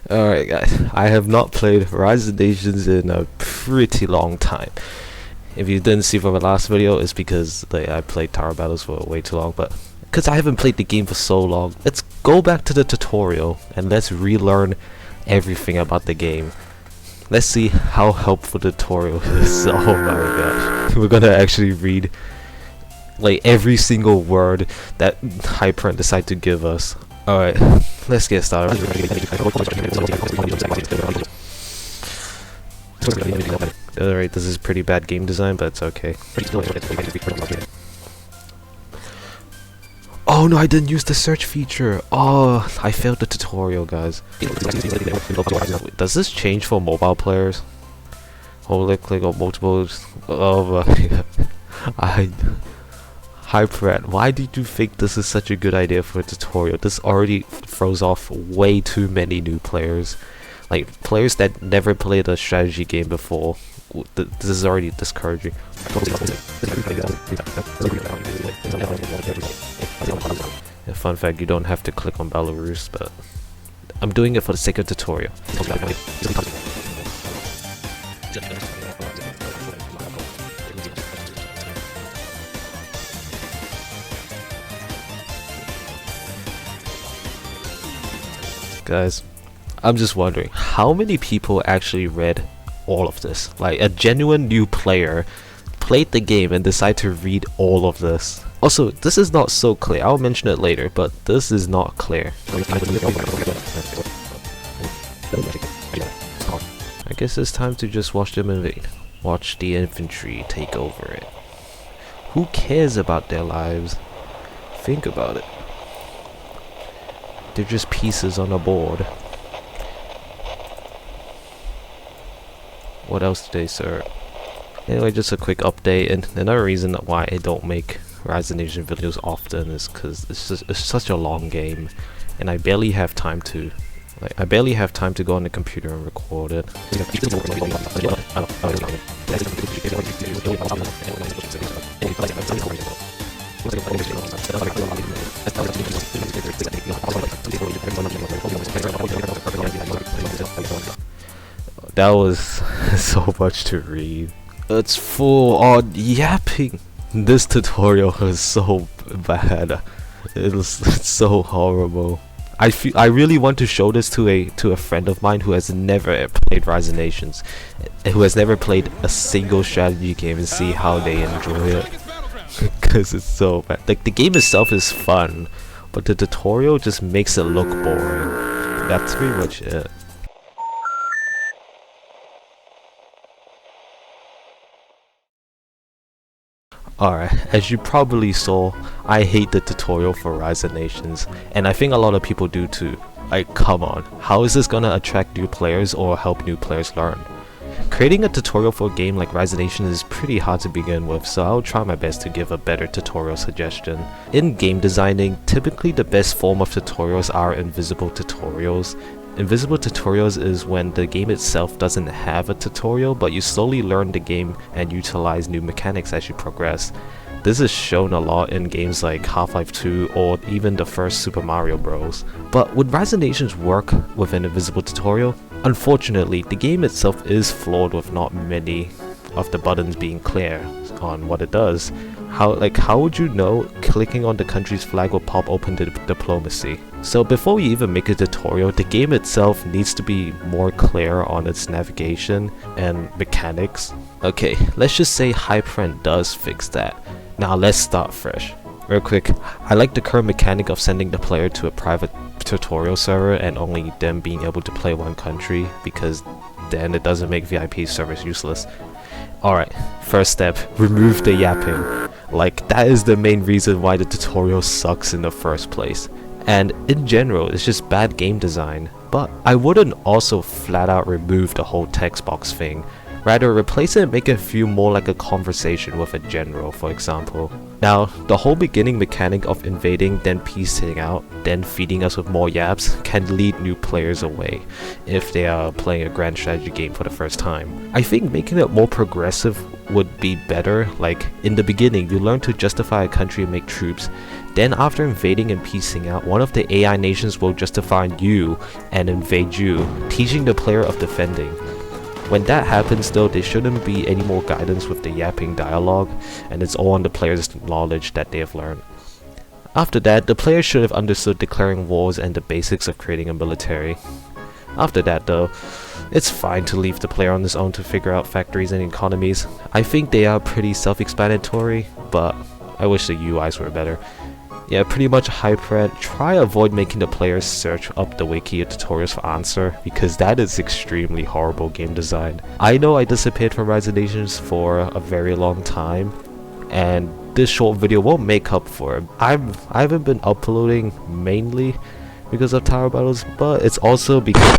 Alright guys, I have not played Rise of Nations in a pretty long time. If you didn't see from the last video, it's because I played Tower Battles for way too long, but because I haven't played the game for so long, let's go back to the tutorial and let's relearn everything about the game. Let's see how helpful the tutorial is. Oh my gosh. We're gonna actually read like every single word that Hyperant decided to give us. Alright, let's get started. Alright, this is pretty bad game design, but it's okay. Oh no, I didn't use the search feature. Oh, I failed the tutorial, guys. Does this change for mobile players? Hold click on multiple. Oh my god. Hyperant, why did you think this is such a good idea for a tutorial? This already throws off way too many new players. Like, players that never played a strategy game before. This is already discouraging. Yeah, fun fact, you don't have to click on Belarus, but I'm doing it for the sake of tutorial. Guys, I'm just wondering, how many people actually read all of this? Like, a genuine new player played the game and decided to read all of this. Also, this is not so clear. I'll mention it later, but this is not clear. I guess it's time to just watch them invade. Watch the infantry take over it. Who cares about their lives? Think about it. They're just pieces on a board. What else do they serve? Anyway, just a quick update, and another reason why I don't make Rise of Nations videos often is because it's such a long game, and I barely have time to go on the computer and record it. That was so much to read. It's full on yapping. This tutorial is so bad. It's so horrible. I really want to show this to a friend of mine who has never played Rise of Nations, who has never played a single strategy game, and see how they enjoy it. Because it's so bad. Like, the game itself is fun, but the tutorial just makes it look boring. That's pretty much it. Alright, as you probably saw, I hate the tutorial for Rise of Nations, and I think a lot of people do too. Like, come on, how is this gonna attract new players or help new players learn? Creating a tutorial for a game like Rise of Nations is pretty hard to begin with, so I'll try my best to give a better tutorial suggestion. In game designing, typically the best form of tutorials are invisible tutorials. Invisible tutorials is when the game itself doesn't have a tutorial, but you slowly learn the game and utilize new mechanics as you progress. This is shown a lot in games like Half-Life 2 or even the first Super Mario Bros. But would Rise of Nations work with an invisible tutorial? Unfortunately, the game itself is flawed with not many of the buttons being clear on what it does. How would you know clicking on the country's flag will pop open to diplomacy? So before you even make a tutorial, the game itself needs to be more clear on its navigation and mechanics. Okay, let's just say Hyperant does fix that. Now let's start fresh. Real quick, I like the current mechanic of sending the player to a private tutorial server and only them being able to play one country, because then it doesn't make VIP servers useless. Alright, first step, remove the yapping. Like, that is the main reason why the tutorial sucks in the first place. And in general, it's just bad game design. But I wouldn't also flat out remove the whole text box thing. Rather, replace it and make it feel more like a conversation with a general, for example. Now, the whole beginning mechanic of invading, then piecing out, then feeding us with more yaps can lead new players away if they are playing a grand strategy game for the first time. I think making it more progressive would be better. Like, in the beginning, you learn to justify a country and make troops. Then after invading and piecing out, one of the AI nations will justify you and invade you, teaching the player of defending. When that happens though, there shouldn't be any more guidance with the yapping dialogue, and it's all on the player's knowledge that they have learned. After that, the player should have understood declaring wars and the basics of creating a military. After that though, it's fine to leave the player on his own to figure out factories and economies. I think they are pretty self-explanatory, but I wish the UIs were better. Yeah, pretty much Hyperad. Try avoid making the players search up the wiki or tutorials for answer, because that is extremely horrible game design. I know I disappeared from Rise of Nations for a very long time, and this short video won't make up for it. I haven't been uploading mainly because of tower battles, but it's also because